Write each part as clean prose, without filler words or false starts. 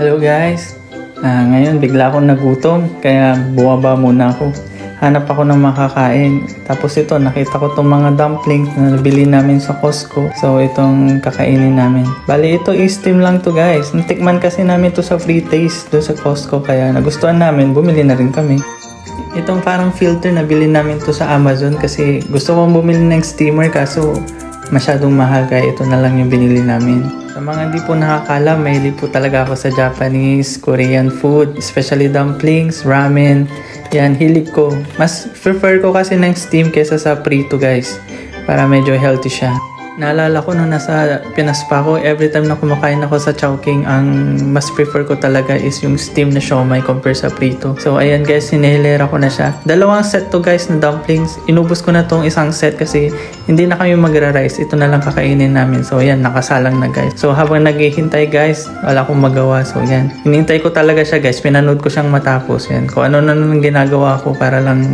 Hello guys! Ngayon bigla akong nagutom kaya bumaba muna ako. Hanap ako ng makakain. Tapos ito, nakita ko itong mga dumplings na nabili namin sa Costco. So itong kakainin namin. Bali ito steam lang to guys. Natikman kasi namin to sa free taste doon sa Costco kaya nagustuhan namin. Bumili na rin kami. Itong parang filter na bili namin to sa Amazon kasi gusto kong bumili ng steamer kaso masyadong mahal kaya ito na lang yung binili namin. Sa mga hindi po nakakala, mahilig po talaga ako sa Japanese, Korean food, especially dumplings, ramen. Yan, hilig ko. Mas prefer ko kasi ng steam kesa sa prito guys. Para medyo healthy siya. Naalala ko nung nasa Pinas pa ako, every time na kumakain ako sa Chowking, ang mas prefer ko talaga is yung steam na siomai compare sa prito. So ayan guys, sinihilera ko na siya. Dalawang set to guys na dumplings. Inubos ko na tong isang set kasi hindi na kami magra-rice. Ito na lang kakainin namin. So ayan, nakasalang na guys. So habang naghihintay guys, wala akong magawa. So ayan, hinintay ko talaga siya guys. Pinanood ko siyang matapos. Yan, kung ano na nang ginagawa ko para lang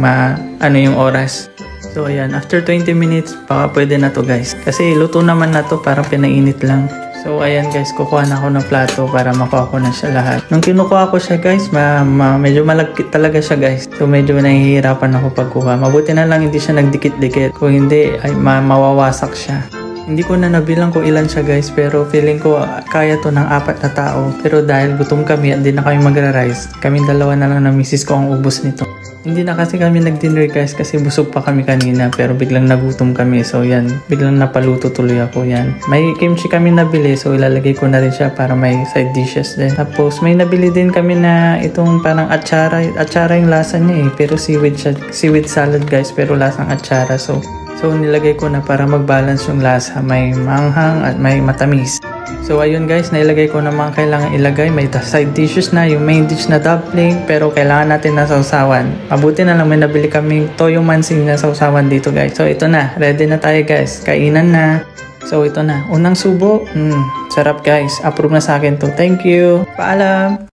ano yung oras. So ayan, after 20 minutes, baka pwede na to guys. Kasi luto naman na to, parang pinainit lang. So ayan guys, kukuha na ako ng plato para makuha ko na siya lahat. Nung kinukuha ko siya guys, medyo malagkit talaga siya guys. So medyo nahihirapan ako pagkuha. Mabuti na lang hindi siya nagdikit-dikit. Kung hindi, ay mawawasak siya. Hindi ko na nabilang kung ilan siya guys, pero feeling ko kaya to ng 4 na tao. Pero dahil gutom kami at di na kami magra-rice, kaming dalawa na lang na misis ko ang ubos nito. Hindi na kasi kami nag-dinner guys kasi busog pa kami kanina pero biglang nagutom kami. So yan, biglang napaluto tuloy ako yan. May kimchi kami nabili so ilalagay ko na rin siya para may side dishes din. Tapos may nabili din kami na itong parang atsara. Atsara yung lasa niya eh, pero seaweed salad guys pero lasang atsara. So nilagay ko na para mag-balance yung lasa. May manghang at may matamis. So ayun guys, nailagay ko na mga kailangan ilagay. May side dishes na, yung main dish na dumpling, pero kailangan natin na sausawan. Mabuti na lang may nabili kaming toyo mansing na sausawan dito guys. So ito na, ready na tayo guys. Kainan na. So ito na, unang subo. Sarap guys, approve na sa akin to. Thank you. Paalam.